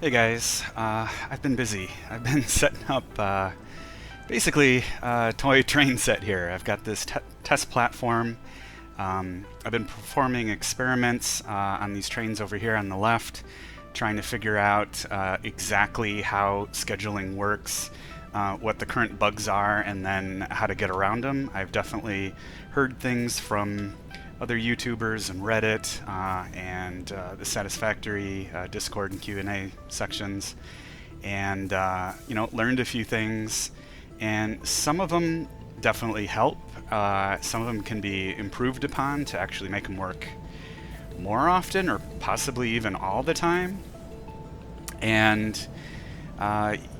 Hey guys, I've been busy. I've been setting up basically a toy train set here. I've got this test platform. I've been performing experiments on these trains over here on the left, trying to figure out exactly how scheduling works, what the current bugs are, and then how to get around them. I've definitely heard things from other YouTubers and Reddit and the Satisfactory Discord and Q&A sections, and learned a few things. And some of them definitely help. Some of them can be improved upon to actually make them work more often, or possibly even all the time. And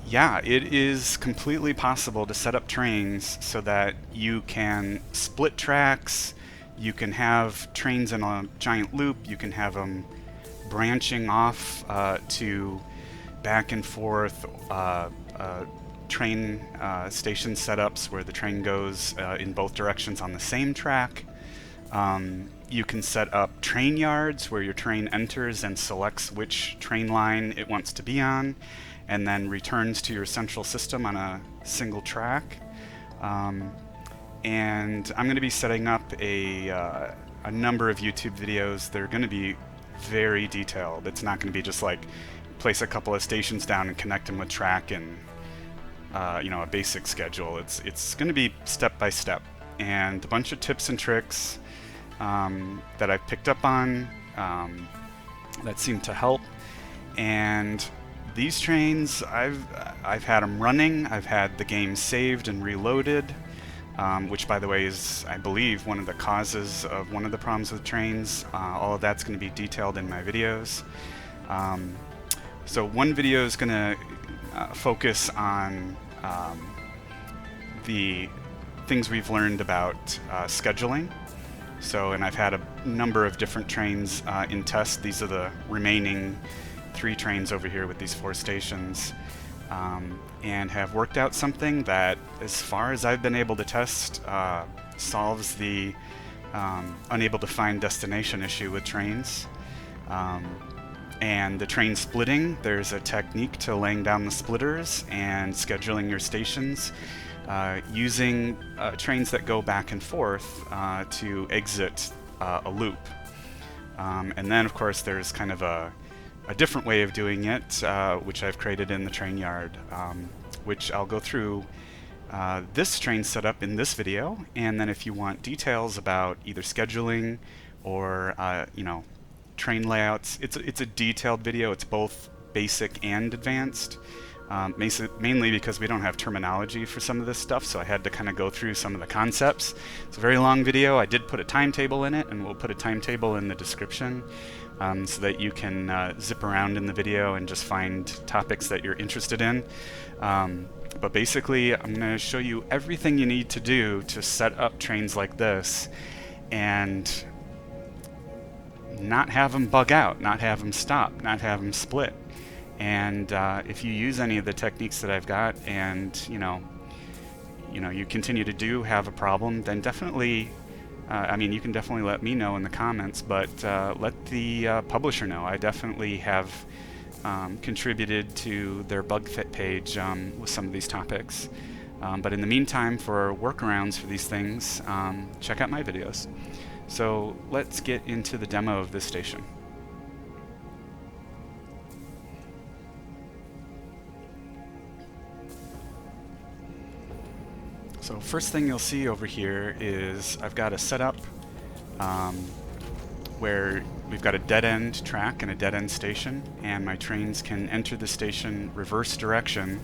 yeah, it is completely possible to set up trains so that you can split tracks. You can have trains in a giant loop. You can have them branching off to back and forth train station setups where the train goes in both directions on the same track. You can set up train yards where your train enters and selects which train line it wants to be on, and then returns to your central system on a single track. And I'm going to be setting up a number of YouTube videos. They're going to be very detailed. It's not going to be just like place a couple of stations down and connect them with track and a basic schedule. It's going to be step by step, and a bunch of tips and tricks that I've picked up on that seem to help. And these trains, I've had them running. I've had the game saved and reloaded. Which, by the way, is, I believe, one of the causes of one of the problems with trains. All of that's going to be detailed in my videos. So one video is going to focus on the things we've learned about scheduling. And I've had a number of different trains in test. These are the remaining 3 trains over here with these 4 stations. And have worked out something that, as far as I've been able to test, solves the unable to find destination issue with trains. And the train splitting, there's a technique to laying down the splitters and scheduling your stations using trains that go back and forth to exit a loop. And then, of course, there's kind of a different way of doing it, which I've created in the train yard, which I'll go through this train setup in this video. And then if you want details about either scheduling or train layouts, it's a detailed video. It's both basic and advanced, mainly because we don't have terminology for some of this stuff, so I had to kind of go through some of the concepts. It's a very long video. I did put a timetable in it, and we'll put a timetable in the description. So that you can zip around in the video and just find topics that you're interested in. But basically, I'm going to show you everything you need to do to set up trains like this and not have them bug out, not have them stop, not have them split. And if you use any of the techniques that I've got and you continue to have a problem, then definitely you can definitely let me know in the comments, but let the publisher know. I definitely have contributed to their bug fit page with some of these topics. But in the meantime, for workarounds for these things, check out my videos. So let's get into the demo of this station. So first thing you'll see over here is I've got a setup where we've got a dead-end track and a dead-end station, and my trains can enter the station reverse direction,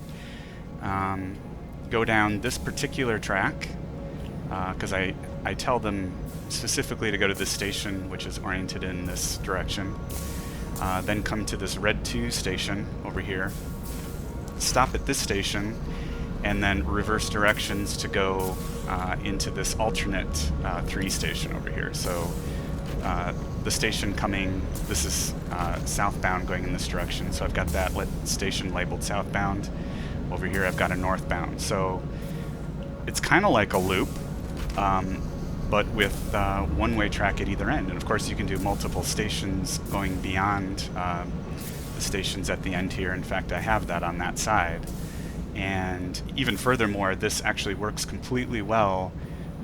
go down this particular track, because I tell them specifically to go to this station, which is oriented in this direction, then come to this red 2 station over here, stop at this station, and then reverse directions to go into this alternate 3 station over here. So the station coming, this is southbound going in this direction, so I've got that station labeled southbound. Over here I've got a northbound. So it's kind of like a loop, but with one-way track at either end. And of course you can do multiple stations going beyond the stations at the end here. In fact, I have that on that side. And even furthermore, this actually works completely well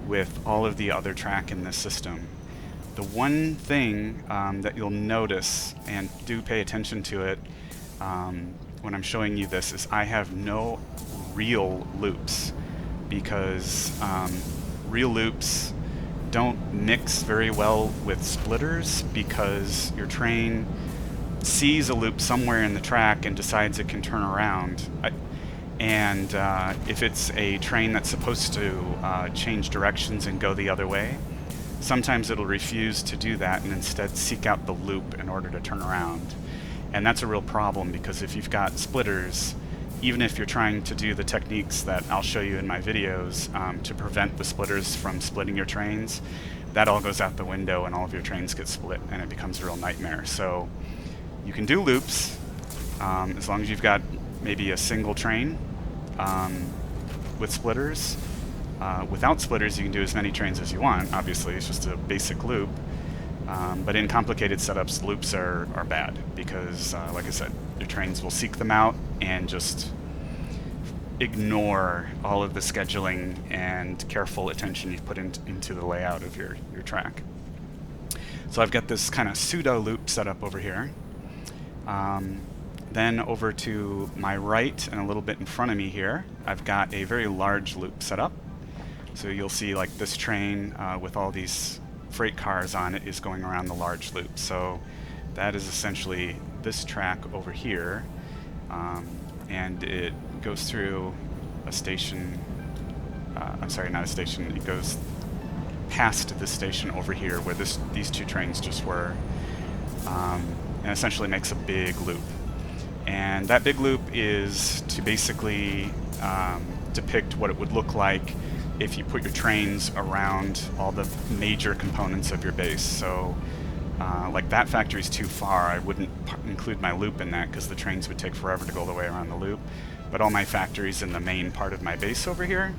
with all of the other track in this system. The one thing that you'll notice, and do pay attention to it when I'm showing you this, is I have no real loops, because real loops don't mix very well with splitters, because your train sees a loop somewhere in the track and decides it can turn around. And if it's a train that's supposed to change directions and go the other way, sometimes it'll refuse to do that and instead seek out the loop in order to turn around. And that's a real problem, because if you've got splitters, even if you're trying to do the techniques that I'll show you in my videos to prevent the splitters from splitting your trains, that all goes out the window and all of your trains get split and it becomes a real nightmare. So you can do loops as long as you've got maybe a single train with splitters. Without splitters, you can do as many trains as you want. Obviously, it's just a basic loop. But in complicated setups, loops are bad, because, like I said, your trains will seek them out and just ignore all of the scheduling and careful attention you've put into the layout of your track. So I've got this kind of pseudo loop set up over here. Then over to my right and a little bit in front of me here, I've got a very large loop set up. So you'll see like this train with all these freight cars on it is going around the large loop. So that is essentially this track over here, and it goes through a station, I'm sorry, not a station, it goes past this station over here where these two trains just were, and essentially makes a big loop. And that big loop is to basically depict what it would look like if you put your trains around all the major components of your base. So like that factory is too far. I wouldn't include my loop in that because the trains would take forever to go all the way around the loop. But all my factories in the main part of my base over here,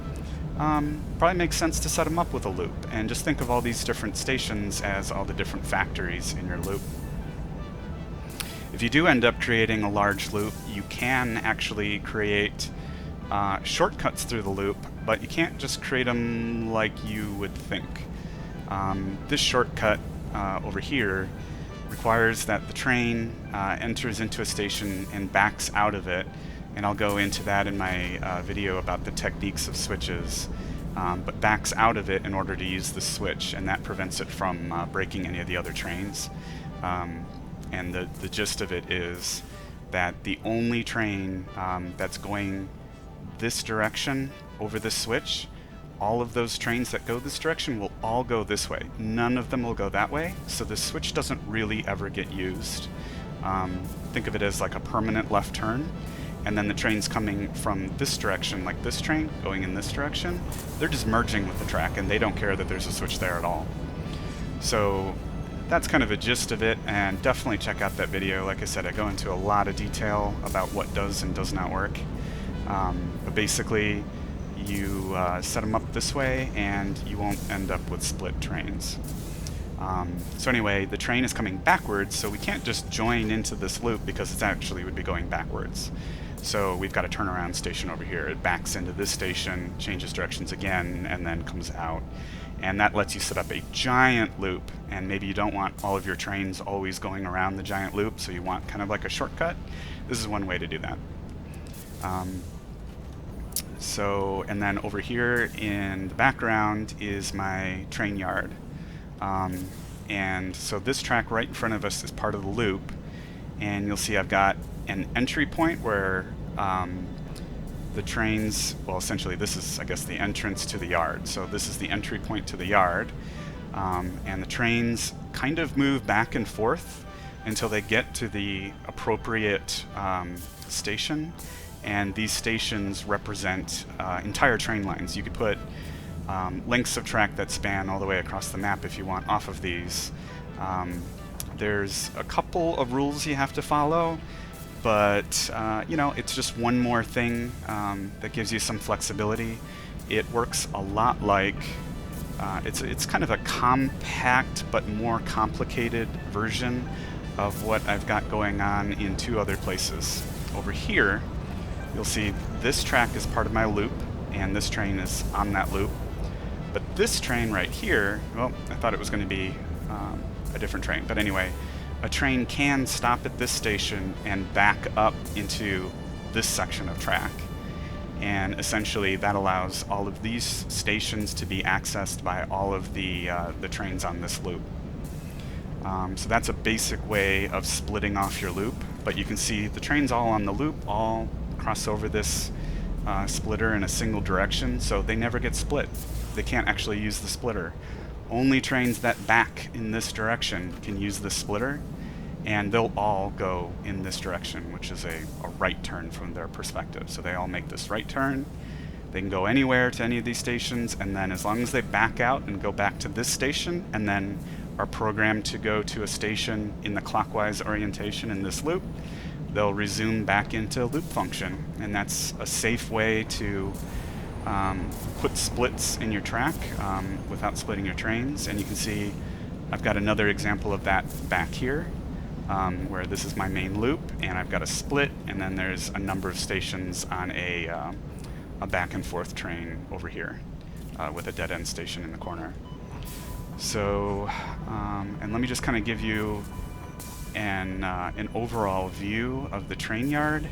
probably makes sense to set them up with a loop. And just think of all these different stations as all the different factories in your loop. If you do end up creating a large loop, you can actually create shortcuts through the loop, but you can't just create them like you would think. This shortcut over here requires that the train enters into a station and backs out of it, and I'll go into that in my video about the techniques of switches, but backs out of it in order to use the switch, and that prevents it from breaking any of the other trains. And the gist of it is that the only train that's going this direction over this switch, all of those trains that go this direction will all go this way. None of them will go that way, so the switch doesn't really ever get used. Think of it as like a permanent left turn, and then the trains coming from this direction, like this train going in this direction, they're just merging with the track and they don't care that there's a switch there at all. So that's kind of a gist of it, and definitely check out that video. Like I said, I go into a lot of detail about what does and does not work. But basically, you set them up this way and you won't end up with split trains. So anyway, the train is coming backwards, so we can't just join into this loop because it actually would be going backwards. So we've got a turnaround station over here. It backs into this station, changes directions again, and then comes out. And that lets you set up a giant loop, and maybe you don't want all of your trains always going around the giant loop, so you want kind of like a shortcut. This is one way to do that. And then over here in the background is my train yard. And so this track right in front of us is part of the loop, and you'll see I've got an entry point where the trains, well, essentially this is, I guess, the entrance to the yard. So this is the entry point to the yard, and the trains kind of move back and forth until they get to the appropriate station, and these stations represent entire train lines. You could put lengths of track that span all the way across the map if you want off of these. There's a couple of rules you have to follow, but you know, it's just one more thing that gives you some flexibility. It works a lot like it's kind of a compact but more complicated version of what I've got going on in two other places. Over here, you'll see this track is part of my loop, and this train is on that loop. But this train right here, well, I thought it was going to be a different train. But anyway, a train can stop at this station and back up into this section of track. And essentially that allows all of these stations to be accessed by all of the trains on this loop. So that's a basic way of splitting off your loop, but you can see the trains all on the loop all cross over this splitter in a single direction, so they never get split. They can't actually use the splitter. Only trains that back in this direction can use the splitter, and they'll all go in this direction, which is a right turn from their perspective. So they all make this right turn. They can go anywhere to any of these stations, and then as long as they back out and go back to this station, and then are programmed to go to a station in the clockwise orientation in this loop, they'll resume back into loop function. And that's a safe way to put splits in your track without splitting your trains. And you can see I've got another example of that back here, where this is my main loop, and I've got a split, and then there's a number of stations on a back and forth train over here with a dead end station in the corner. So, and let me just kind of give you an overall view of the train yard,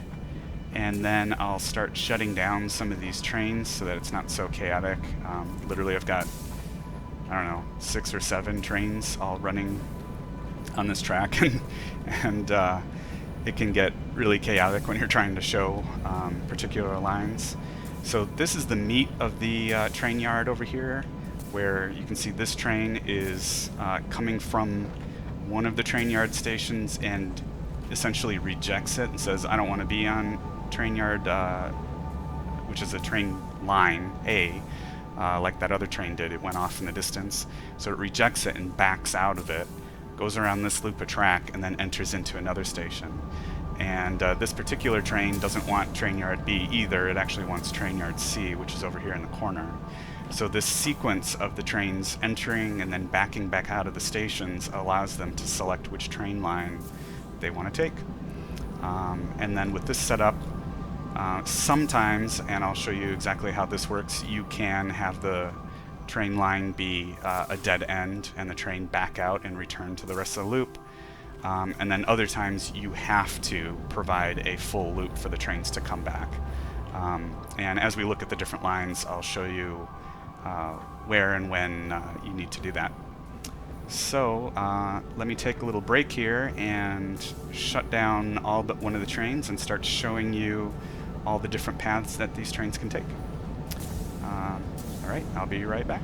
and then I'll start shutting down some of these trains so that it's not so chaotic. Literally I've got, I don't know, 6 or 7 trains all running on this track, and it can get really chaotic when you're trying to show particular lines. So this is the meat of the train yard over here, where you can see this train is coming from one of the train yard stations and essentially rejects it and says, I don't want to be on train yard, which is a train line A, like that other train did. It went off in the distance. So it rejects it and backs out of it, goes around this loop of track, and then enters into another station. And this particular train doesn't want train yard B either. It actually wants train yard C, which is over here in the corner. So this sequence of the trains entering and then backing back out of the stations allows them to select which train line they want to take. And then with this setup, sometimes, and I'll show you exactly how this works, you can have the train line be a dead end and the train back out and return to the rest of the loop. And then other times you have to provide a full loop for the trains to come back. And as we look at the different lines, I'll show you where and when you need to do that. So let me take a little break here and shut down all but one of the trains and start showing you all the different paths that these trains can take. Alright, I'll be right back.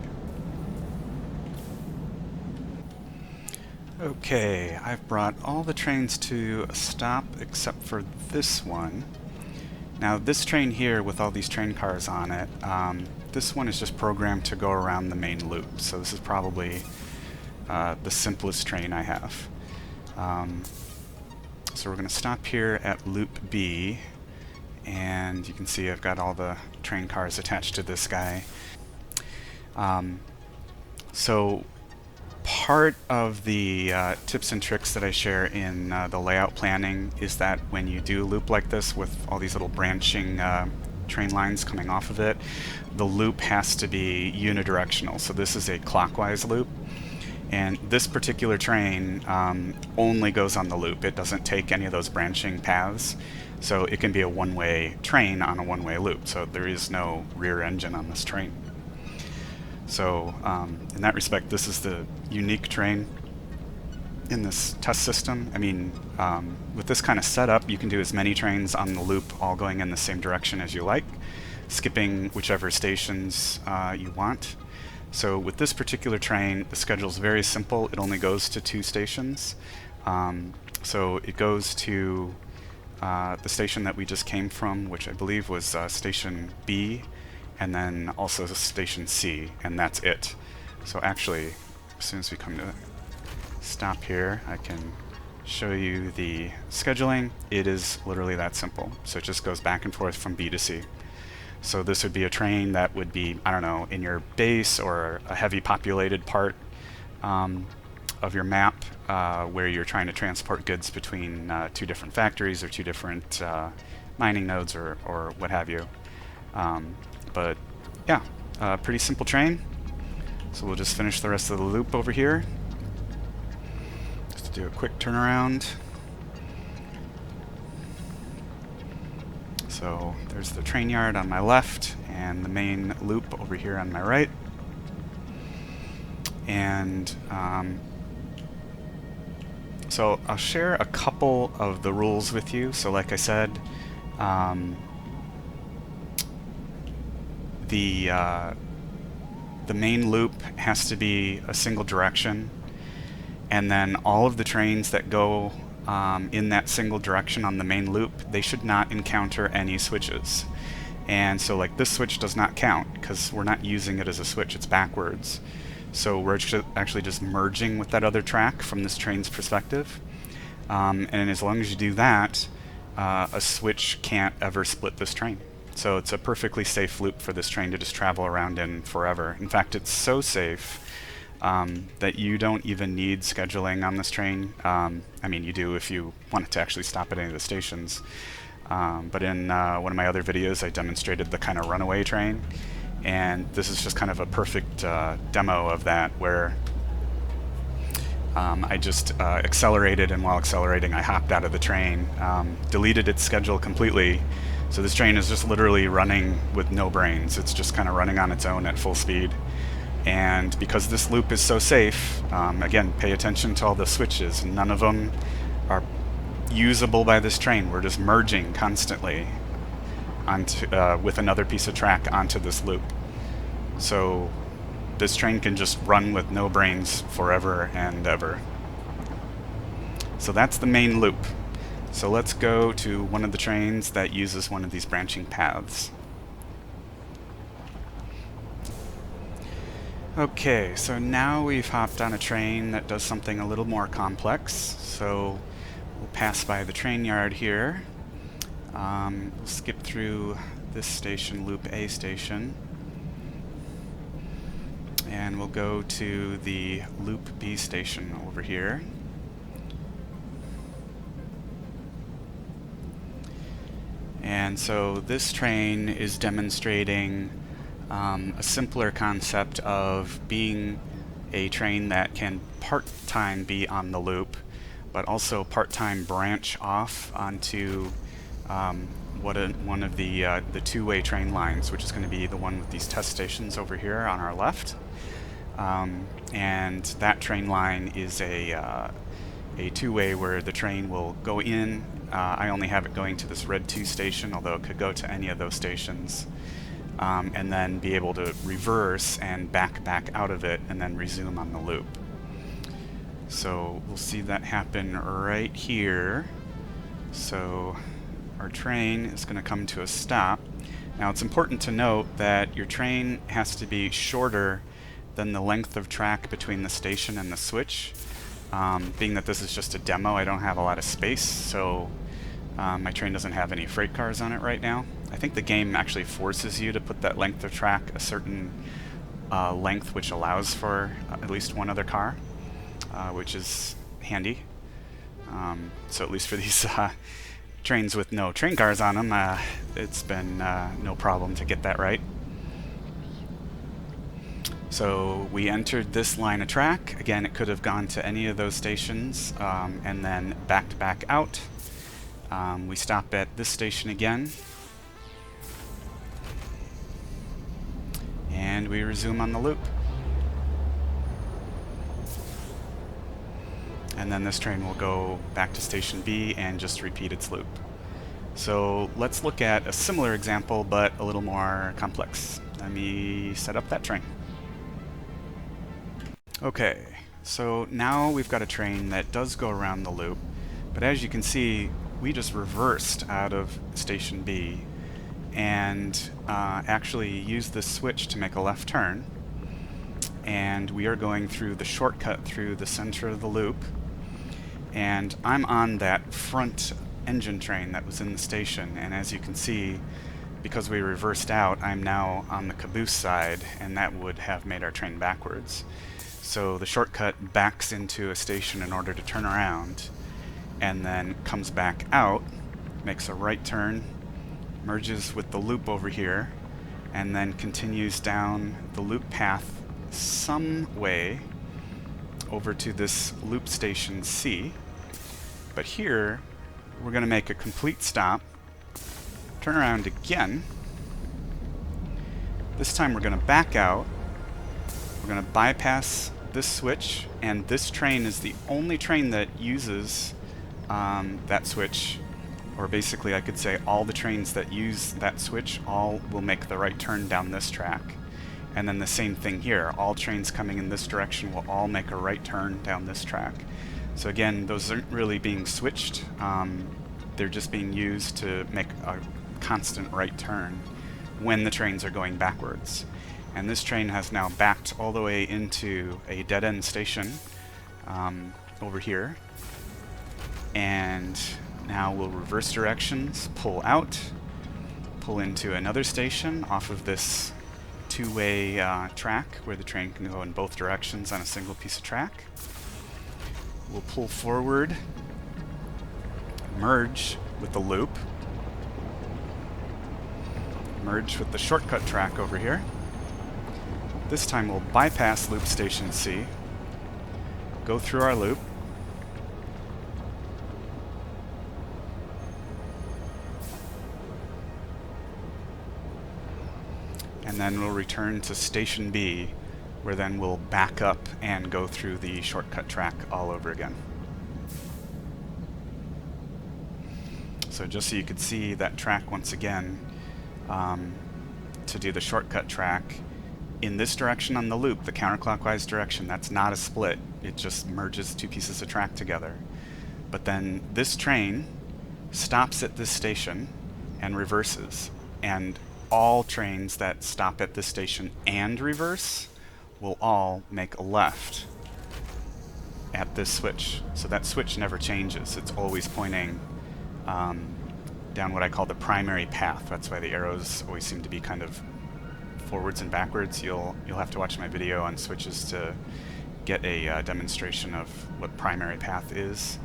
Okay, I've brought all the trains to a stop except for this one. Now this train here with all these train cars on it, this one is just programmed to go around the main loop, so this is probably the simplest train I have. So we're going to stop here at loop B, and you can see I've got all the train cars attached to this guy. So part of the tips and tricks that I share in the layout planning is that when you do a loop like this with all these little branching train lines coming off of it, the loop has to be unidirectional. So this is a clockwise loop, and this particular train only goes on the loop. It doesn't take any of those branching paths, so it can be a one-way train on a one-way loop. So there is no rear engine on this train. So in that respect, this is the unique train in this test system. I mean, with this kind of setup, you can do as many trains on the loop all going in the same direction as you like, skipping whichever stations you want. So with this particular train, the schedule is very simple. It only goes to 2 stations. So it goes to the station that we just came from, which I believe was station B, and then also station C, and that's it. So actually, as soon as we come to stop here, I can show you the scheduling. It is literally that simple. So it just goes back and forth from B to C. So this would be a train that would be, I don't know, in your base or a heavy populated part of your map where you're trying to transport goods between two different factories or two different mining nodes or what have you. But yeah, pretty simple train. So we'll just finish the rest of the loop over here. Just to do a quick turnaround. So there's the train yard on my left and the main loop over here on my right. And so I'll share a couple of the rules with you. So like I said, the main loop has to be a single direction, and then all of the trains that go in that single direction on the main loop, they should not encounter any switches. And so like this switch does not count because we're not using it as a switch, it's backwards. So we're actually just merging with that other track from this train's perspective. And as long as you do that, a switch can't ever split this train. So it's a perfectly safe loop for this train to just travel around in forever. In fact, it's so safe that you don't even need scheduling on this train. I mean, you do if you want it to actually stop at any of the stations. But in one of my other videos, I demonstrated the kind of runaway train. And this is just kind of a perfect demo of that, where I just accelerated, and while accelerating I hopped out of the train, deleted its schedule completely. So this train is just literally running with no brains. It's just kind of running on its own at full speed. And because this loop is so safe, again, pay attention to all the switches. None of them are usable by this train. We're just merging constantly onto, with another piece of track onto this loop. So this train can just run with no brains forever and ever. So that's the main loop. So let's go to one of the trains that uses one of these branching paths. Okay, so now we've hopped on a train that does something a little more complex. So we'll pass by the train yard here. We'll skip through this station, Loop A station, and we'll go to the Loop B station over here. And so this train is demonstrating a simpler concept of being a train that can part-time be on the loop, but also part-time branch off onto one of the two-way train lines, which is going to be the one with these test stations over here on our left. And that train line is a two-way where the train will go in. I only have it going to this red 2 station, although it could go to any of those stations, and then be able to reverse and back out of it and then resume on the loop. So we'll see that happen right here. So our train is going to come to a stop. Now it's important to note that your train has to be shorter than the length of track between the station and the switch. Being that this is just a demo, I don't have a lot of space, so my train doesn't have any freight cars on it right now. I think the game actually forces you to put that length of track a certain length, which allows for at least one other car, which is handy. So at least for these trains with no train cars on them, it's been no problem to get that right. So we entered this line of track. Again, it could have gone to any of those stations and then backed back out. We stop at this station again, and we resume on the loop. And then this train will go back to station B and just repeat its loop. So let's look at a similar example, but a little more complex. Let me set up that train. Okay, so now we've got a train that does go around the loop, but as you can see, we just reversed out of station B and actually used this switch to make a left turn, and we are going through the shortcut through the center of the loop, and I'm on that front engine train that was in the station, and as you can see, because we reversed out, I'm now on the caboose side, and that would have made our train backwards. So the shortcut backs into a station in order to turn around, and then comes back out, makes a right turn, merges with the loop over here, and then continues down the loop path some way over to this loop station C. But here, we're going to make a complete stop, turn around again. This time we're going to back out. We're going to bypass this switch, and this train is the only train that uses that switch, or basically I could say all the trains that use that switch all will make the right turn down this track. And then the same thing here, all trains coming in this direction will all make a right turn down this track. So again, those aren't really being switched, they're just being used to make a constant right turn when the trains are going backwards. And this train has now backed all the way into a dead-end station over here. And now we'll reverse directions, pull out, pull into another station off of this two-way track where the train can go in both directions on a single piece of track. We'll pull forward, merge with the loop, merge with the shortcut track over here. This time we'll bypass loop station C, go through our loop, and then we'll return to station B, where then we'll back up and go through the shortcut track all over again. So just so you could see that track once again, to do the shortcut track, in this direction on the loop, the counterclockwise direction, that's not a split. It just merges two pieces of track together. But then this train stops at this station and reverses. And all trains that stop at this station and reverse will all make a left at this switch. So that switch never changes. It's always pointing down what I call the primary path. That's why the arrows always seem to be kind of forwards and backwards. You'll have to watch my video on switches to get a demonstration of what primary path is.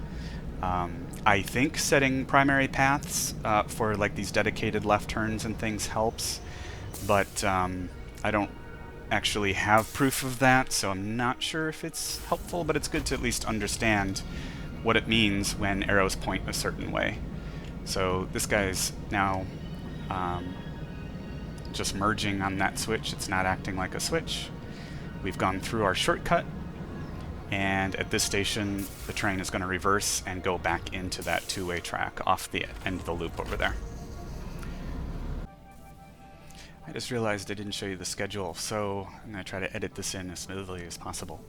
I think setting primary paths for like these dedicated left turns and things helps, but I don't actually have proof of that, so I'm not sure if it's helpful, but it's good to at least understand what it means when arrows point a certain way. So this guy's now just merging on that switch. It's not acting like a switch. We've gone through our shortcut, and at this station the train is going to reverse and go back into that two-way track off the end of the loop over there. I just realized I didn't show you the schedule, so I'm going to try to edit this in as smoothly as possible.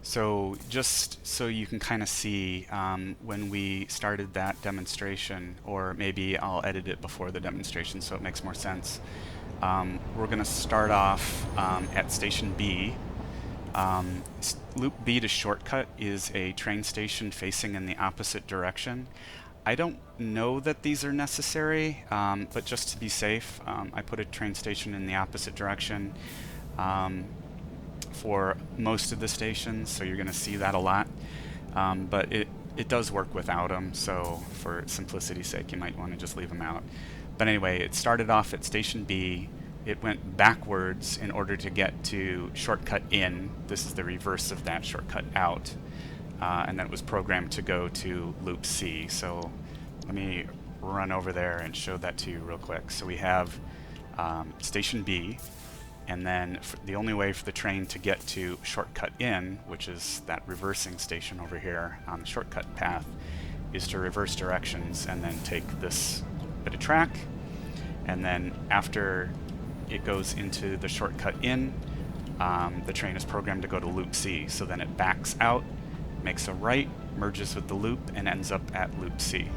So just so you can kind of see when we started that demonstration, or maybe I'll edit it before the demonstration so it makes more sense. We're going to start off at station B. Loop B to shortcut is a train station facing in the opposite direction. I don't know that these are necessary, but just to be safe, I put a train station in the opposite direction for most of the stations, so you're going to see that a lot. But it does work without them, so for simplicity's sake you might want to just leave them out. But anyway, it started off at station B. It went backwards in order to get to shortcut in. This is the reverse of that shortcut out. And then it was programmed to go to loop C. So let me run over there and show that to you real quick. So we have station B, and then the only way for the train to get to shortcut in, which is that reversing station over here on the shortcut path, is to reverse directions and then take this bit of track, and then after it goes into the shortcut in, the train is programmed to go to loop C. So then it backs out, makes a right, merges with the loop, and ends up at loop C.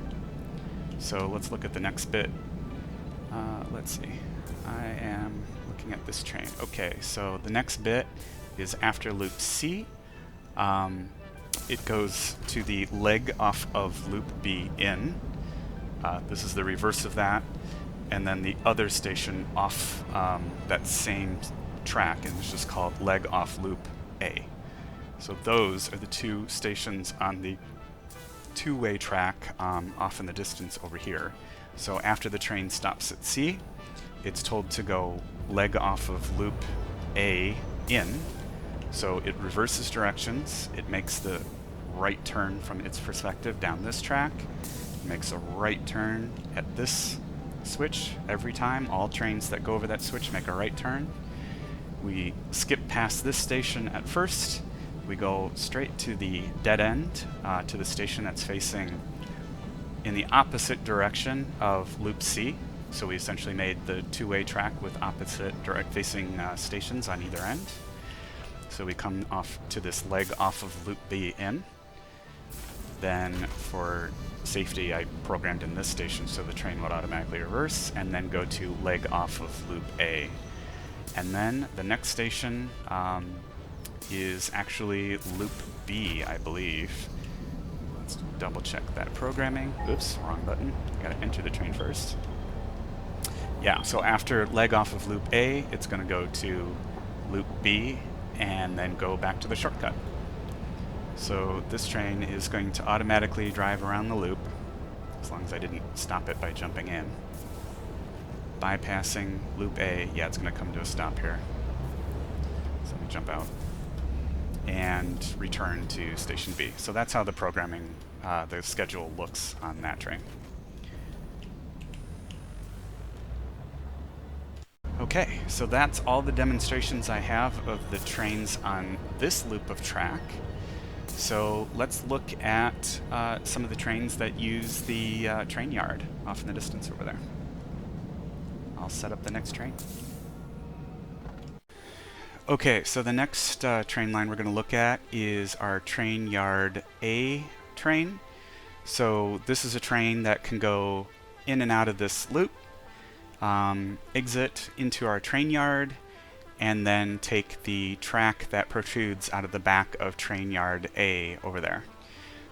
So let's look at the next bit. Let's see. I am looking at this train. Okay, so the next bit is after loop C. It goes to the leg off of loop B in. This is the reverse of that. And then the other station off that same track, and it's just called leg off loop A. So those are the two stations on the two-way track off in the distance over here. So after the train stops at C, it's told to go leg off of loop A in. So it reverses directions, it makes the right turn from its perspective down this track, it makes a right turn at this switch every time. All trains that go over that switch make a right turn. We skip past this station at first, we go straight to the dead end, to the station that's facing in the opposite direction of loop C. So we essentially made the two-way track with opposite direct facing stations on either end. So we come off to this leg off of loop B in. Then for safety, I programmed in this station so the train would automatically reverse, and then go to leg off of loop A. And then the next station is actually loop B, I believe. Let's double check that programming. Oops, wrong button. Gotta enter the train first. Yeah, so after leg off of loop A, it's gonna go to loop B and then go back to the shortcut. So this train is going to automatically drive around the loop, as long as I didn't stop it by jumping in. Bypassing loop A, yeah, it's gonna come to a stop here. So let me jump out and return to station B. So that's how the programming, the schedule looks on that train. Okay, so that's all the demonstrations I have of the trains on this loop of track. So let's look at some of the trains that use the train yard off in the distance over there. I'll set up the next train. Okay, so the next train line we're going to look at is our train yard A train. So this is a train that can go in and out of this loop, exit into our train yard, and then take the track that protrudes out of the back of train yard A over there.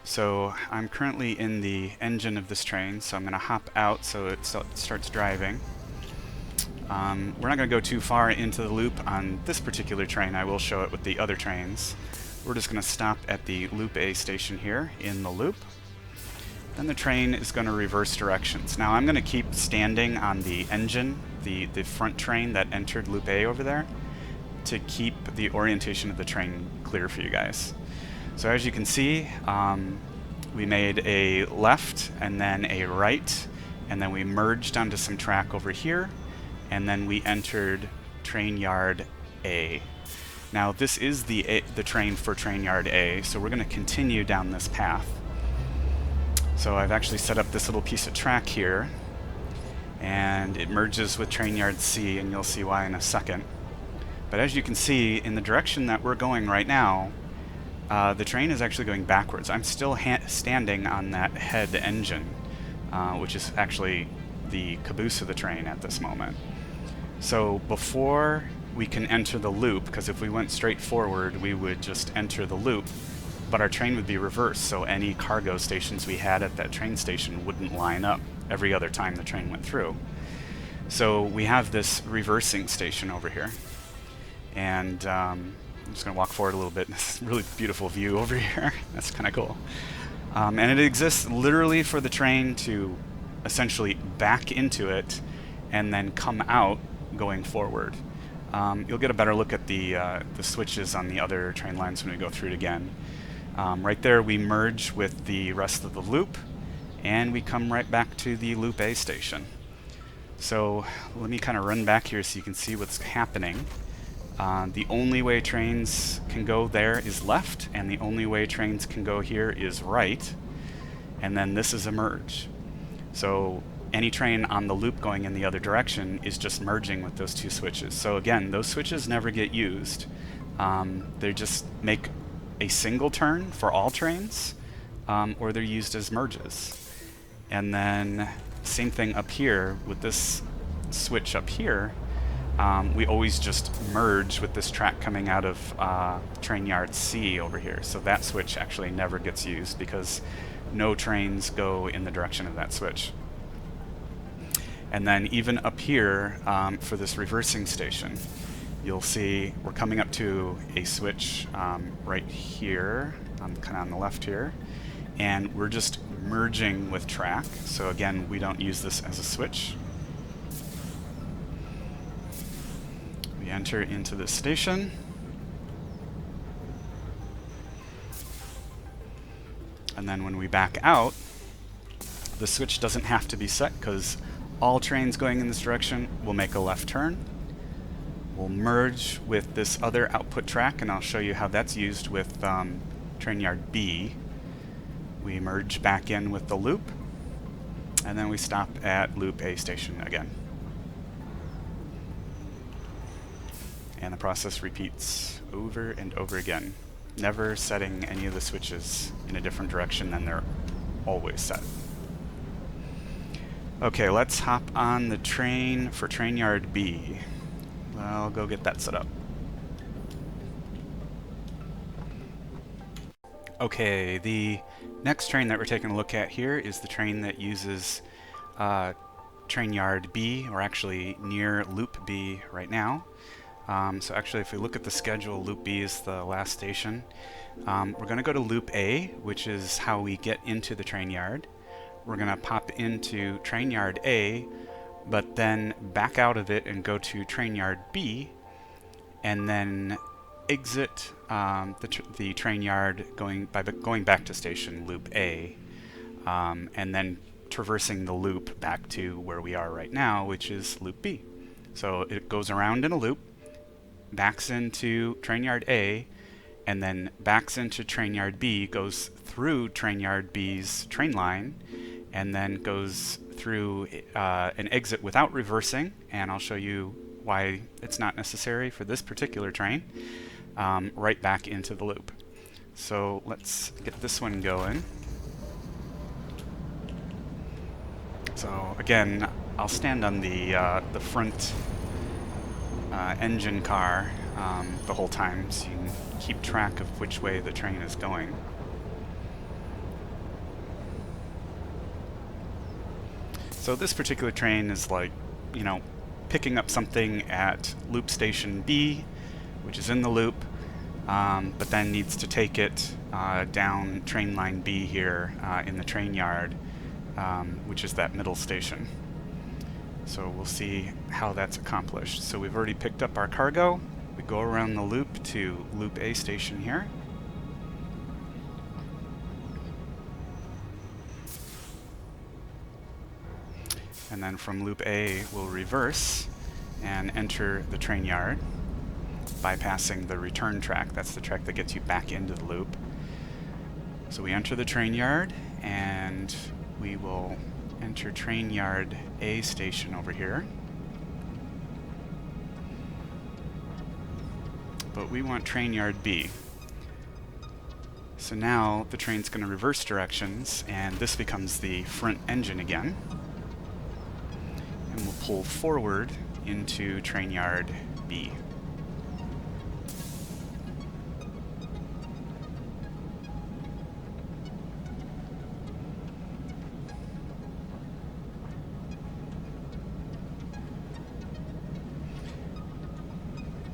So I'm currently in the engine of this train, so I'm going to hop out so it starts driving. We're not going to go too far into the loop on this particular train. I will show it with the other trains. We're just going to stop at the loop A station here in the loop. Then the train is going to reverse directions. Now I'm going to keep standing on the engine, the front train that entered loop A over there, to keep the orientation of the train clear for you guys. So as you can see, we made a left and then a right, and then we merged onto some track over here, and then we entered train yard A. Now this is the train for train yard A, so we're going to continue down this path. So I've actually set up this little piece of track here, and it merges with train yard C, and you'll see why in a second. But as you can see, in the direction that we're going right now, the train is actually going backwards. I'm still standing on that head engine, which is actually the caboose of the train at this moment. So before we can enter the loop, because if we went straight forward, we would just enter the loop, but our train would be reversed, so any cargo stations we had at that train station wouldn't line up every other time the train went through. So we have this reversing station over here, and I'm just going to walk forward a little bit. This really beautiful view over here. That's kind of cool. And it exists literally for the train to essentially back into it and then come out going forward. You'll get a better look at the switches on the other train lines when we go through it again. Right there we merge with the rest of the loop, and we come right back to the loop A station. So let me kind of run back here so you can see what's happening. The only way trains can go there is left, and the only way trains can go here is right, and then this is a merge. So any train on the loop going in the other direction is just merging with those two switches. So again, those switches never get used. They just make a single turn for all trains, or they're used as merges. And then same thing up here with this switch up here. We always just merge with this track coming out of train yard C over here. So that switch actually never gets used because no trains go in the direction of that switch. And then even up here for this reversing station, you'll see we're coming up to a switch right here, kind of on the left here, and we're just merging with track. So again, we don't use this as a switch. We enter into the station. And then when we back out, the switch doesn't have to be set because all trains going in this direction will make a left turn. We'll merge with this other output track, and I'll show you how that's used with train yard B. We merge back in with the loop, and then we stop at loop A station again. And the process repeats over and over again, never setting any of the switches in a different direction than they're always set. Okay, let's hop on the train for train yard B. I'll go get that set up. Okay, the next train that we're taking a look at here is the train that uses train yard B, or actually near loop B right now. So actually, if we look at the schedule, loop B is the last station. We're going to go to loop A, which is how we get into the train yard. We're going to pop into train yard A, but then back out of it and go to train yard B, and then exit the train yard going back to station loop A, and then traversing the loop back to where we are right now, which is loop B. So it goes around in a loop, backs into train yard A, and then backs into train yard B, goes through train yard B's train line, and then goes through an exit without reversing, and I'll show you why it's not necessary for this particular train, right back into the loop. So let's get this one going. So again, I'll stand on the front engine car the whole time, so you can keep track of which way the train is going. So this particular train is like, picking up something at loop station B, which is in the loop, but then needs to take it down train line B here in the train yard, which is that middle station. So we'll see how that's accomplished. So we've already picked up our cargo. We go around the loop to loop A station here. And then from loop A, we'll reverse and enter the train yard, bypassing the return track. That's the track that gets you back into the loop. So we enter the train yard, and we will enter train yard A station over here. But we want train yard B. So now the train's going to reverse directions, and this becomes the front engine again. And we'll pull forward into train yard B.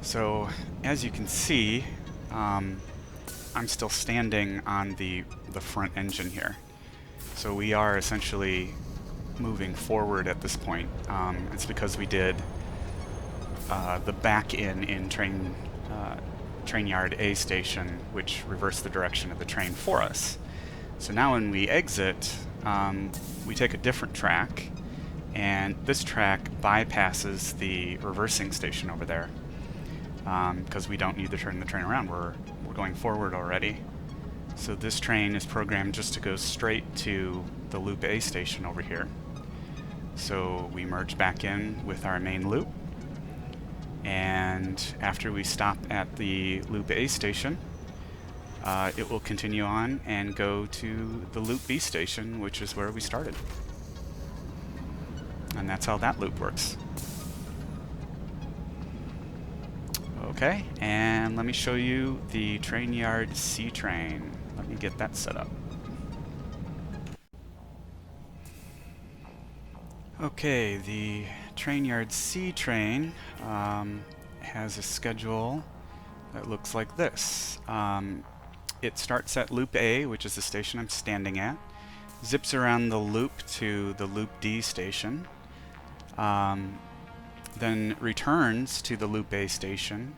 So as you can see, I'm still standing on the front engine here. So we are essentially moving forward at this point. It's because we did the back in train yard A station, which reversed the direction of the train for us. So now when we exit, we take a different track, and this track bypasses the reversing station over there, because we don't need to turn the train around. We're going forward already. So this train is programmed just to go straight to the loop A station over here. So we merge back in with our main loop, and after we stop at the loop A station, it will continue on and go to the loop B station, which is where we started. And that's how that loop works. Okay, and let me show you the train yard C train. Let me get that set up. Okay, the train yard C train has a schedule that looks like this. It starts at loop A, which is the station I'm standing at, zips around the loop to the loop D station, then returns to the loop A station,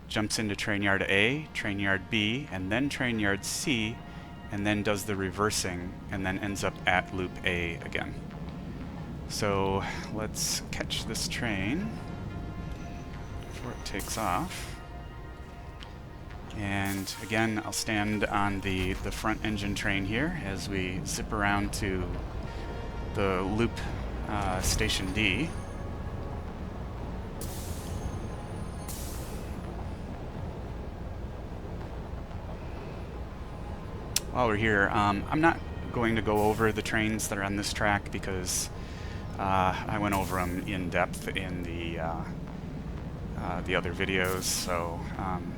jumps into train yard A, train yard B, and then train yard C, and then does the reversing, and then ends up at loop A again. So let's catch this train before it takes off. And again, I'll stand on the front engine train here as we zip around to the loop station D. While we're here, I'm not going to go over the trains that are on this track because I went over them in depth in the other videos. So,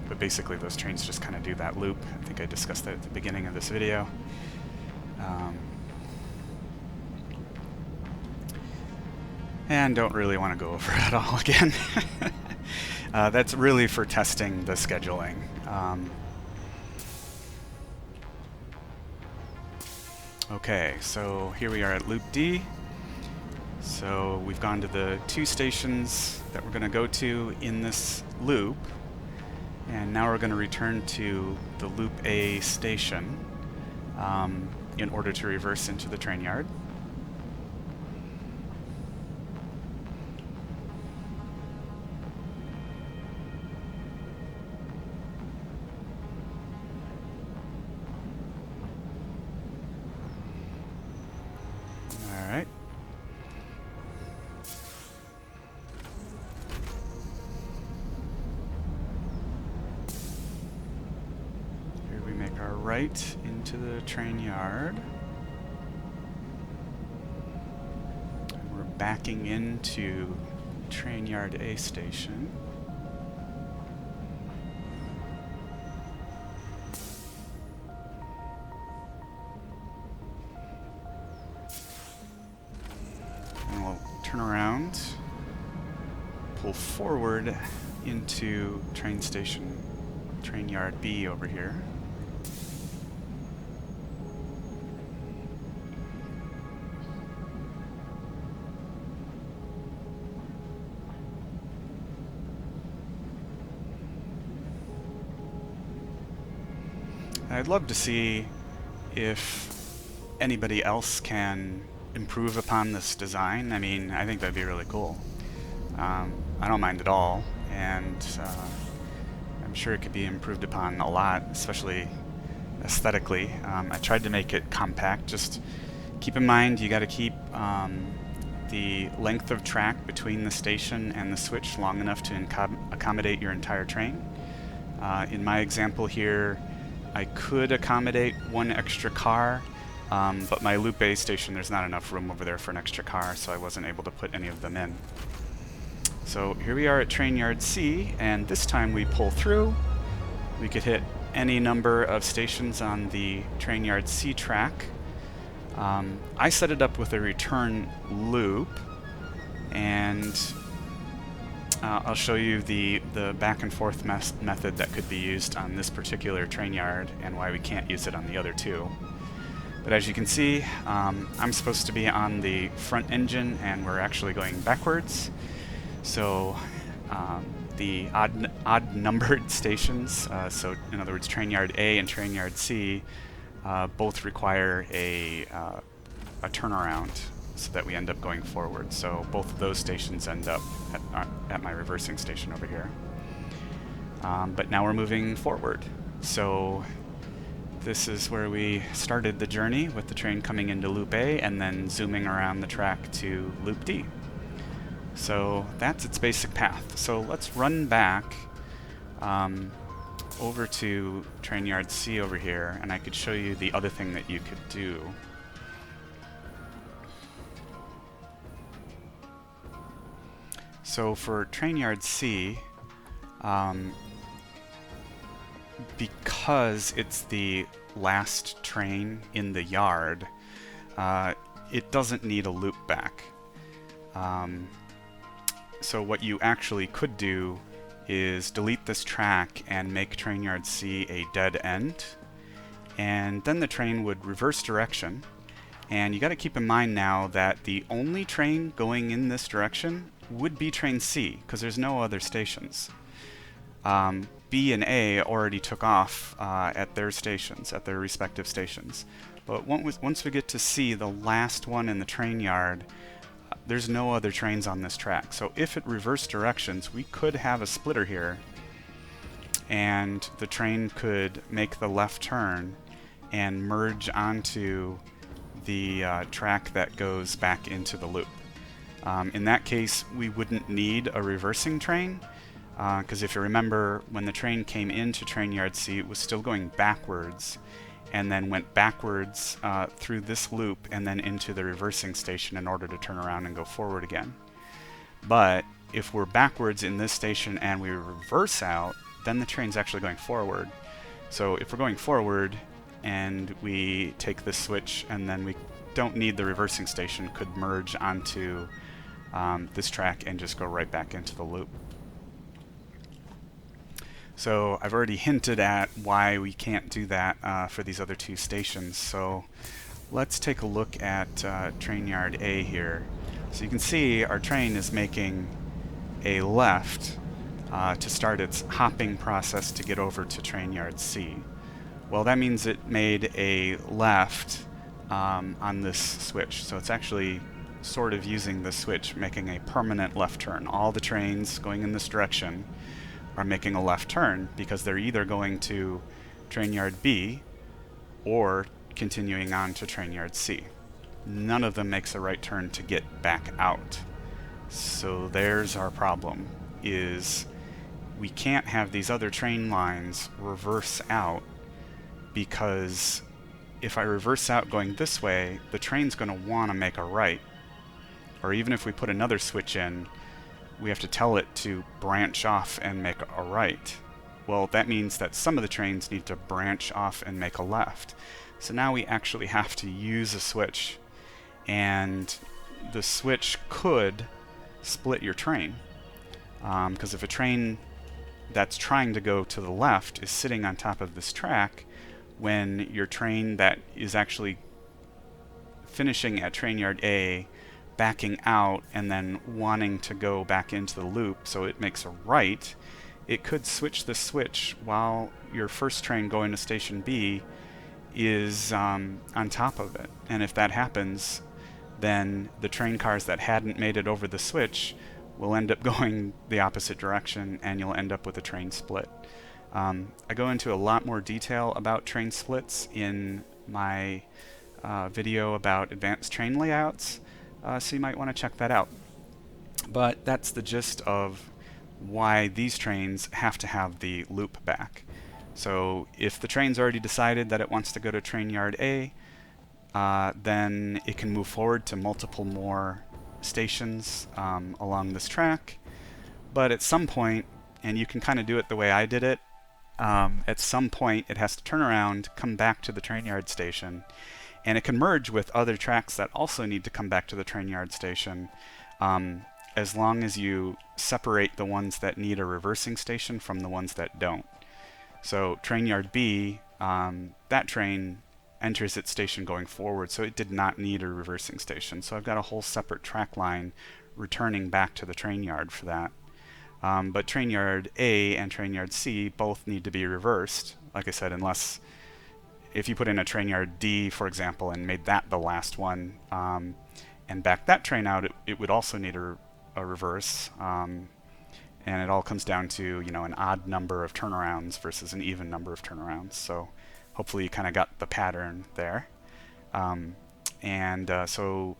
but basically those trains just kind of do that loop. I think I discussed that at the beginning of this video. And don't really want to go over it all again. That's really for testing the scheduling. Okay, so here we are at loop D. So we've gone to the 2 stations that we're going to go to in this loop, and now we're going to return to the loop A station in order to reverse into the train yard. Alright. Here we make our right into the train yard. And we're backing into train yard A station. Turn around, pull forward into train yard B over here. I'd love to see if anybody else can improve upon this design. I mean, I think that'd be really cool. I don't mind at all, and I'm sure it could be improved upon a lot, especially aesthetically. I tried to make it compact. Just keep in mind you got to keep the length of track between the station and the switch long enough to accommodate your entire train. In my example here, I could accommodate 1 extra car, but my loop A station, there's not enough room over there for an extra car, so I wasn't able to put any of them in. So here we are at train yard C, and this time we pull through. We could hit any number of stations on the train yard C track. I set it up with a return loop, and I'll show you the back and forth method that could be used on this particular train yard and why we can't use it on the other 2. But as you can see, I'm supposed to be on the front engine, and we're actually going backwards. So the odd numbered stations, so in other words train yard A and train yard C, both require a turnaround so that we end up going forward. So both of those stations end up at my reversing station over here. But now we're moving forward. So this is where we started the journey, with the train coming into loop A and then zooming around the track to loop D. So that's its basic path. So let's run back over to train yard C over here, and I could show you the other thing that you could do. So for train yard C, because it's the last train in the yard, it doesn't need a loop back. So what you actually could do is delete this track and make train yard C a dead end, and then the train would reverse direction. And you got to keep in mind now that the only train going in this direction would be train C, because there's no other stations. B and A already took off at their stations, at their respective stations. But once we get to C, the last one in the train yard, there's no other trains on this track. So if it reversed directions, we could have a splitter here, and the train could make the left turn and merge onto the track that goes back into the loop. In that case, we wouldn't need a reversing train, because if you remember, when the train came into train yard C, it was still going backwards, and then went backwards through this loop and then into the reversing station in order to turn around and go forward again. But if we're backwards in this station and we reverse out, then the train's actually going forward. So if we're going forward and we take this switch and then we don't need the reversing station, could merge onto this track and just go right back into the loop. So I've already hinted at why we can't do that for these other two stations. So let's take a look at train yard A here. So you can see our train is making a left to start its hopping process to get over to train yard C. Well, that means it made a left on this switch. So it's actually sort of using the switch, making a permanent left turn. All the trains going in this direction are making a left turn because they're either going to train yard B or continuing on to train yard C. None of them makes a right turn to get back out. So there's our problem, is we can't have these other train lines reverse out, because if I reverse out going this way, the train's going to want to make a right. Or even if we put another switch in, we have to tell it to branch off and make a right. Well, that means that some of the trains need to branch off and make a left. So now we actually have to use a switch, and the switch could split your train. Because if a train that's trying to go to the left is sitting on top of this track, when your train that is actually finishing at train yard A, backing out and then wanting to go back into the loop so it makes a right, it could switch the switch while your first train going to station B is on top of it. And if that happens, then the train cars that hadn't made it over the switch will end up going the opposite direction, and you'll end up with a train split. I go into a lot more detail about train splits in my video about advanced train layouts, so you might want to check that out. But that's the gist of why these trains have to have the loop back. So if the train's already decided that it wants to go to train yard A, then it can move forward to multiple more stations along this track. But at some point, and you can kind of do it the way I did it, at some point it has to turn around, come back to the train yard station, and it can merge with other tracks that also need to come back to the train yard station, as long as you separate the ones that need a reversing station from the ones that don't. So train yard B, that train enters its station going forward, so it did not need a reversing station. So I've got a whole separate track line returning back to the train yard for that. But train yard A and train yard C both need to be reversed, like I said, unless if you put in a train yard D, for example, and made that the last one, and backed that train out, it would also need a reverse. And it all comes down to, you know, an odd number of turnarounds versus an even number of turnarounds. So hopefully you kind of got the pattern there. So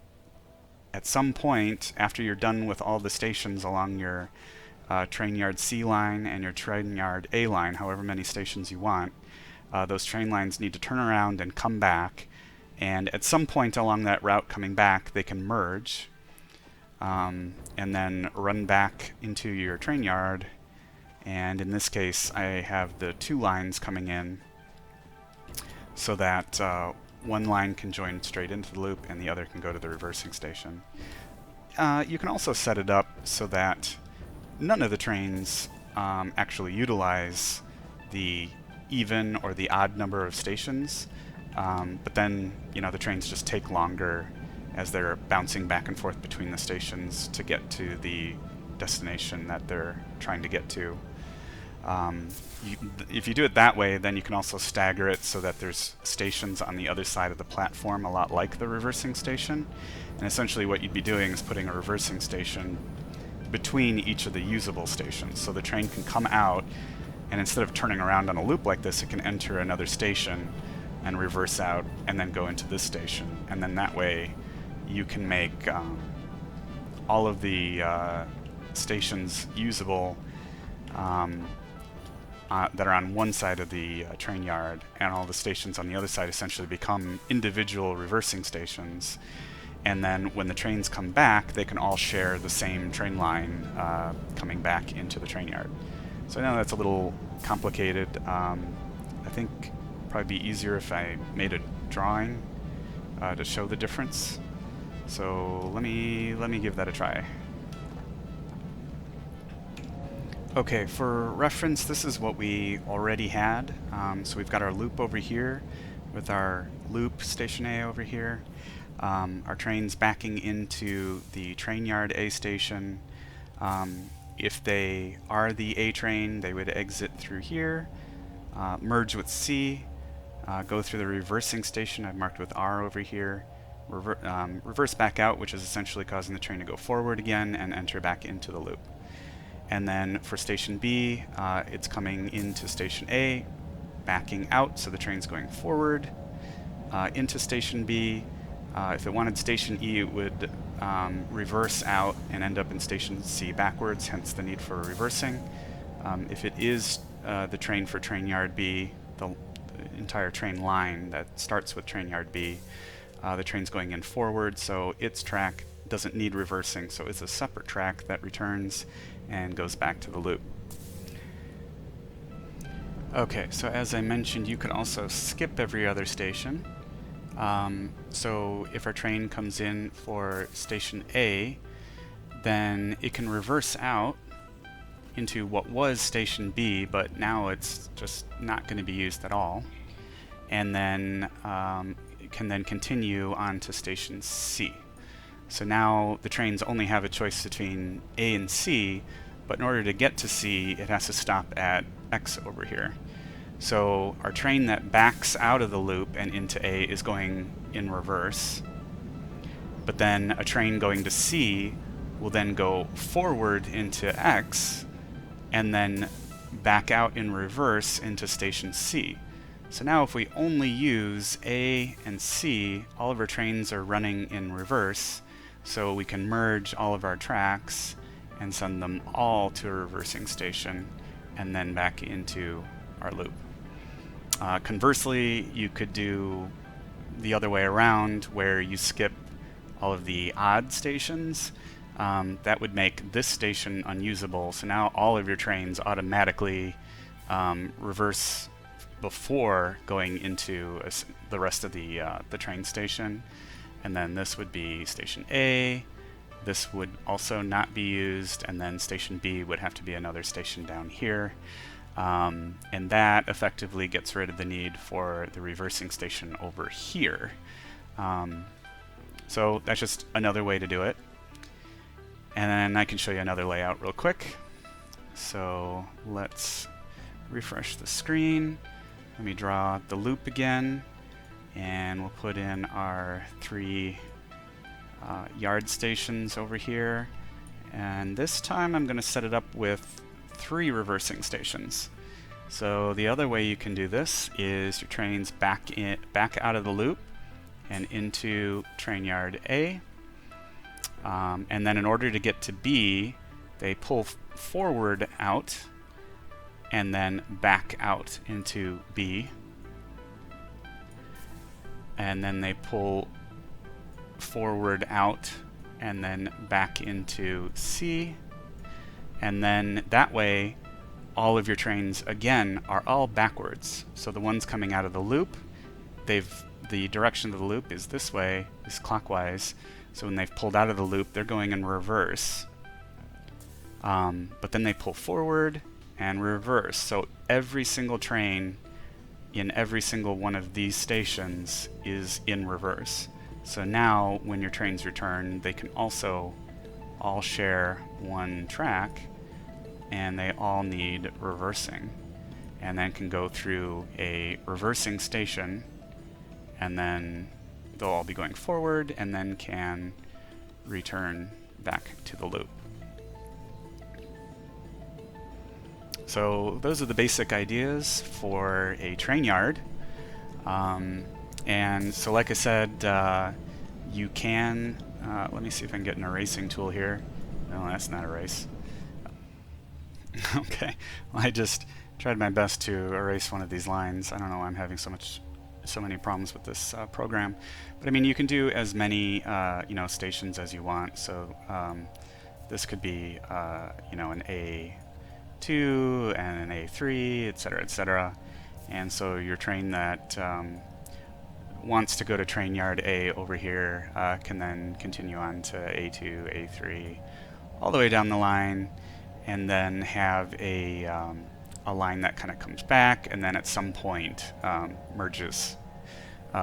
at some point, after you're done with all the stations along your train yard C line and your train yard A line, however many stations you want, those train lines need to turn around and come back. And at some point along that route coming back, they can merge, and then run back into your train yard. And in this case, I have the two lines coming in so that one line can join straight into the loop and the other can go to the reversing station. You can also set it up so that none of the trains actually utilize the even or the odd number of stations, but then the trains just take longer as they're bouncing back and forth between the stations to get to the destination that they're trying to get to. If you do it that way, then you can also stagger it so that there's stations on the other side of the platform, a lot like the reversing station. And essentially what you'd be doing is putting a reversing station between each of the usable stations. So the train can come out, and instead of turning around on a loop like this, it can enter another station and reverse out and then go into this station. And then that way you can make all of the stations usable that are on one side of the train yard, and all the stations on the other side essentially become individual reversing stations. And then when the trains come back, they can all share the same train line coming back into the train yard. So I know that's a little complicated. I think it'd probably be easier if I made a drawing to show the difference. So let me give that a try. Okay, for reference, this is what we already had. So we've got our loop over here with our loop station A over here. Our trains backing into the train yard A station. If they are the A train, they would exit through here, merge with C, go through the reversing station I've marked with R over here, reverse back out, which is essentially causing the train to go forward again and enter back into the loop. And then for station B, it's coming into station A, backing out, so the train's going forward, into station B. If it wanted station E, it would reverse out and end up in station C backwards, hence the need for reversing. If it is the train for train yard B, the entire train line that starts with train yard B, the train's going in forward, so its track doesn't need reversing, so it's a separate track that returns and goes back to the loop. Okay, so as I mentioned, you could also skip every other station. So if our train comes in for station A, then it can reverse out into what was station B, but now it's just not going to be used at all. And then it can then continue on to station C. So now the trains only have a choice between A and C, but in order to get to C, it has to stop at X over here. So our train that backs out of the loop and into A is going in reverse, but then a train going to C will then go forward into X and then back out in reverse into station C. So now if we only use A and C, all of our trains are running in reverse, so we can merge all of our tracks and send them all to a reversing station and then back into our loop. Conversely, you could do the other way around, where you skip all of the odd stations. That would make this station unusable, so now all of your trains automatically reverse before going into the rest of the train station. And then this would be station A, this would also not be used, and then station B would have to be another station down here. And that effectively gets rid of the need for the reversing station over here. So that's just another way to do it. And then I can show you another layout real quick. So let's refresh the screen. Let me draw the loop again, and we'll put in our 3 yard stations over here. And this time I'm going to set it up with 3 reversing stations. So the other way you can do this is your trains back out of the loop and into train yard A. And then in order to get to B, they pull forward out and then back out into B. And then they pull forward out and then back into C. And then that way, all of your trains, again, are all backwards. So the ones coming out of the loop, the direction of the loop is this way, is clockwise. So when they've pulled out of the loop, they're going in reverse. But then they pull forward, and reverse. So every single train in every single one of these stations is in reverse. So now when your trains return, they can also all share one track, and they all need reversing, and then can go through a reversing station, and then they'll all be going forward and then can return back to the loop. So those are the basic ideas for a train yard. And so like I said, you can, let me see if I can get an erasing tool here. No, that's not erase. Okay, well, I just tried my best to erase one of these lines. I don't know why I'm having so many problems with this program. But I mean, you can do as many stations as you want. So this could be an A2 and an A3, etc., etc. And so your train that wants to go to train yard A over here can then continue on to A2, A3, all the way down the line, and then have a line that kind of comes back and then at some point merges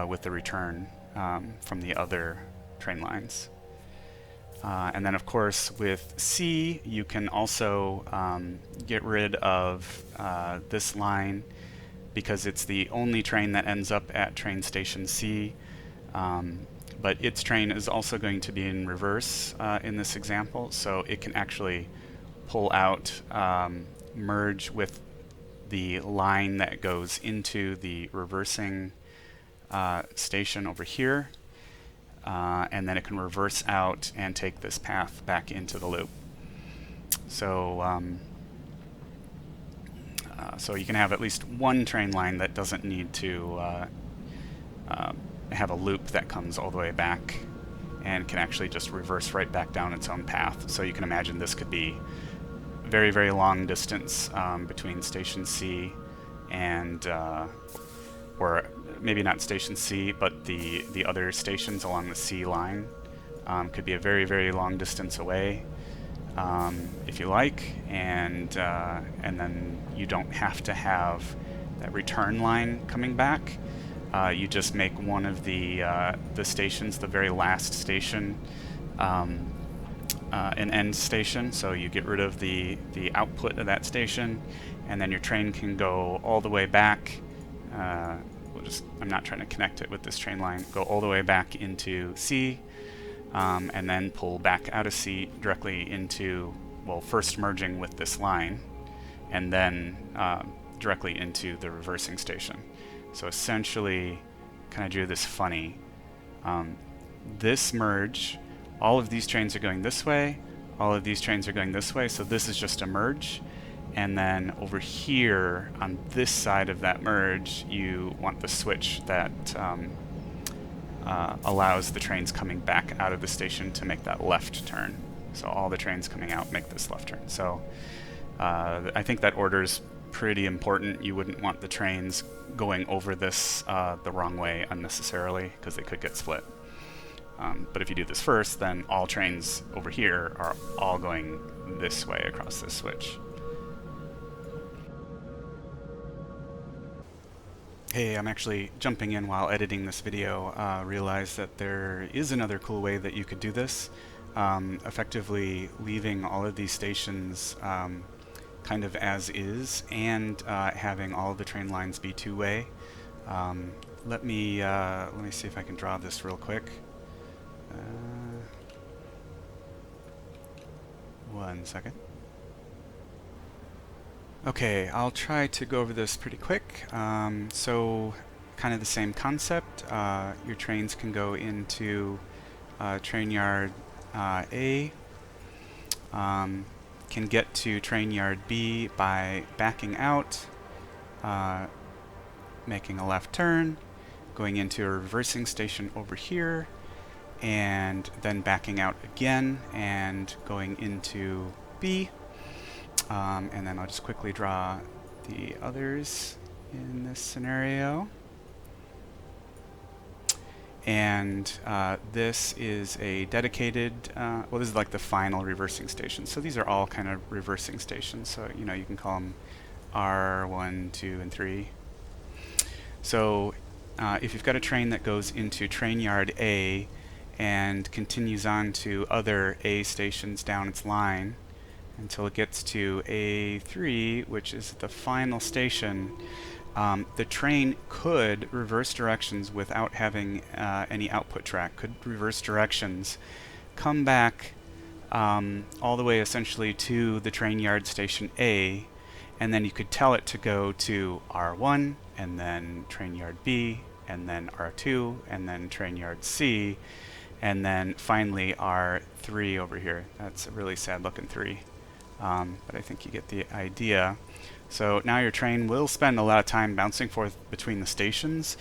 with the return from the other train lines. And then of course with C, you can also get rid of this line because it's the only train that ends up at train station C. But its train is also going to be in reverse in this example, so it can actually pull out, merge with the line that goes into the reversing station over here, and then it can reverse out and take this path back into the loop. So so you can have at least one train line that doesn't need to have a loop that comes all the way back and can actually just reverse right back down its own path. So you can imagine this could be very, very long distance between station C and, or maybe not station C, but the other stations along the C line could be a very, very long distance away if you like, and then you don't have to have that return line coming back. You just make one of the stations, the very last station, an end station, so you get rid of the output of that station, and then your train can go all the way back. I'm not trying to connect it with this train line. Go all the way back into C, and then pull back out of C directly into, well, first merging with this line, and then directly into the reversing station. So essentially, kind of drew this funny. This merge, all of these trains are going this way, all of these trains are going this way, so this is just a merge. And then over here, on this side of that merge, you want the switch that allows the trains coming back out of the station to make that left turn. So all the trains coming out make this left turn. So I think that order is pretty important. You wouldn't want the trains going over this the wrong way unnecessarily, because they could get split. But if you do this first, then all trains over here are all going this way across this switch. Hey, I'm actually jumping in while editing this video. Realized that there is another cool way that you could do this. Effectively leaving all of these stations kind of as is, and having all of the train lines be two-way. Let me see if I can draw this real quick. One second. Okay, I'll try to go over this pretty quick. So, kind of the same concept. Your trains can go into train yard A, can get to train yard B by backing out, making a left turn, going into a reversing station over here, and then backing out again and going into B. And then I'll just quickly draw the others in this scenario. And this is a dedicated, well, this is like the final reversing station. So these are all kind of reversing stations. So, you know, you can call them R1, 2, and 3. So if you've got a train that goes into train yard A and continues on to other A stations down its line until it gets to A3, which is the final station, the train could reverse directions without having any output track, could reverse directions, come back all the way essentially to the train yard station A, and then you could tell it to go to R1, and then train yard B, and then R2, and then train yard C, and then finally R3 over here. That's a really sad looking 3, but I think you get the idea. So now your train will spend a lot of time bouncing forth between the stations,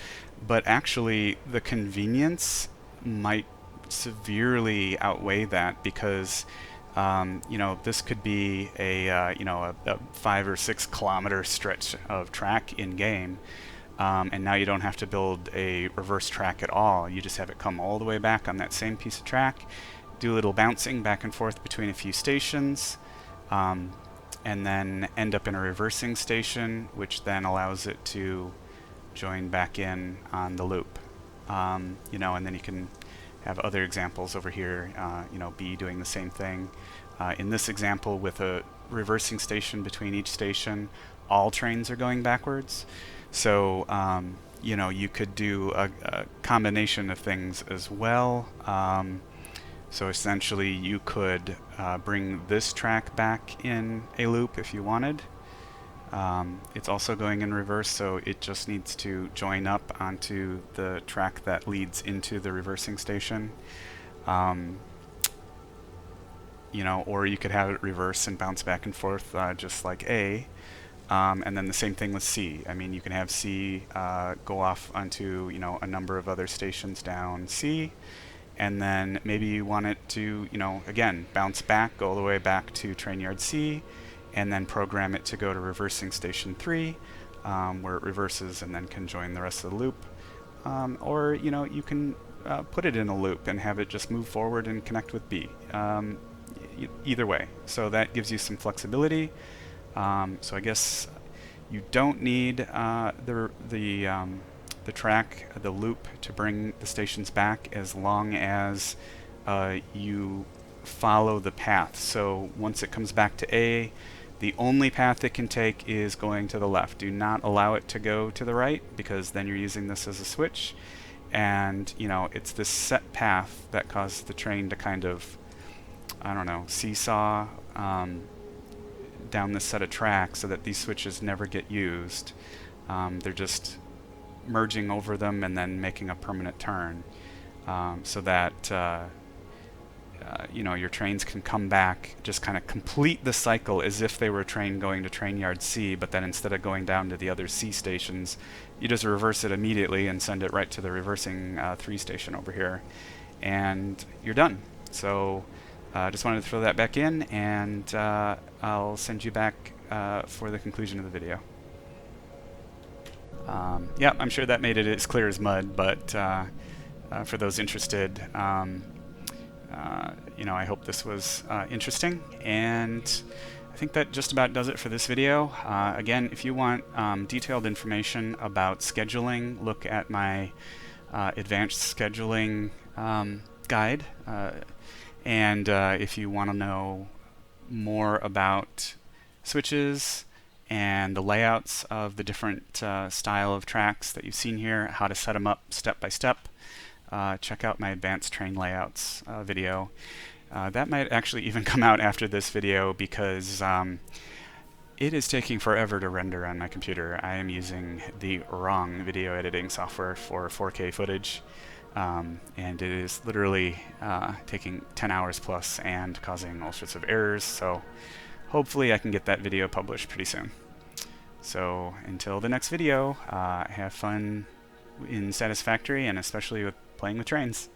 but actually the convenience might severely outweigh that, because you know, this could be a you know, a 5 or 6 kilometer stretch of track in game, and now you don't have to build a reverse track at all. You just have it come all the way back on that same piece of track, do a little bouncing back and forth between a few stations, and then end up in a reversing station, which then allows it to join back in on the loop. You know, and then you can have other examples over here, you know, B doing the same thing. In this example, with a reversing station between each station, all trains are going backwards. So, you know, you could do a combination of things as well. So essentially you could bring this track back in a loop if you wanted. It's also going in reverse, so it just needs to join up onto the track that leads into the reversing station. You know, or you could have it reverse and bounce back and forth just like A. And then the same thing with C. I mean, you can have C go off onto, you know, a number of other stations down C, and then maybe you want it to, you know, again, bounce back, go all the way back to train yard C, and then program it to go to reversing station 3, where it reverses and then can join the rest of the loop. Or, you know, you can put it in a loop and have it just move forward and connect with B. Either way. So that gives you some flexibility. So I guess you don't need the track, the loop, to bring the stations back, as long as you follow the path. So once it comes back to A, the only path it can take is going to the left. Do not allow it to go to the right, because then you're using this as a switch. And, you know, it's this set path that causes the train to kind of, I don't know, seesaw down this set of tracks so that these switches never get used. They're just merging over them and then making a permanent turn, so that you know, your trains can come back, just kind of complete the cycle as if they were a train going to train yard C, but then instead of going down to the other C stations, you just reverse it immediately and send it right to the reversing 3 station over here, and you're done. So just wanted to throw that back in, and I'll send you back for the conclusion of the video. Yeah, I'm sure that made it as clear as mud, but for those interested, you know, I hope this was interesting, and I think that just about does it for this video. Again, if you want detailed information about scheduling, look at my advanced scheduling guide, and if you want to know more about switches and the layouts of the different style of tracks that you've seen here, how to set them up step by step, check out my advanced train layouts video. That might actually even come out after this video, because it is taking forever to render on my computer. I am using the wrong video editing software for 4K footage, and it is literally taking 10 hours plus and causing all sorts of errors. So hopefully I can get that video published pretty soon. So until the next video, have fun in Satisfactory, and especially with playing with trains.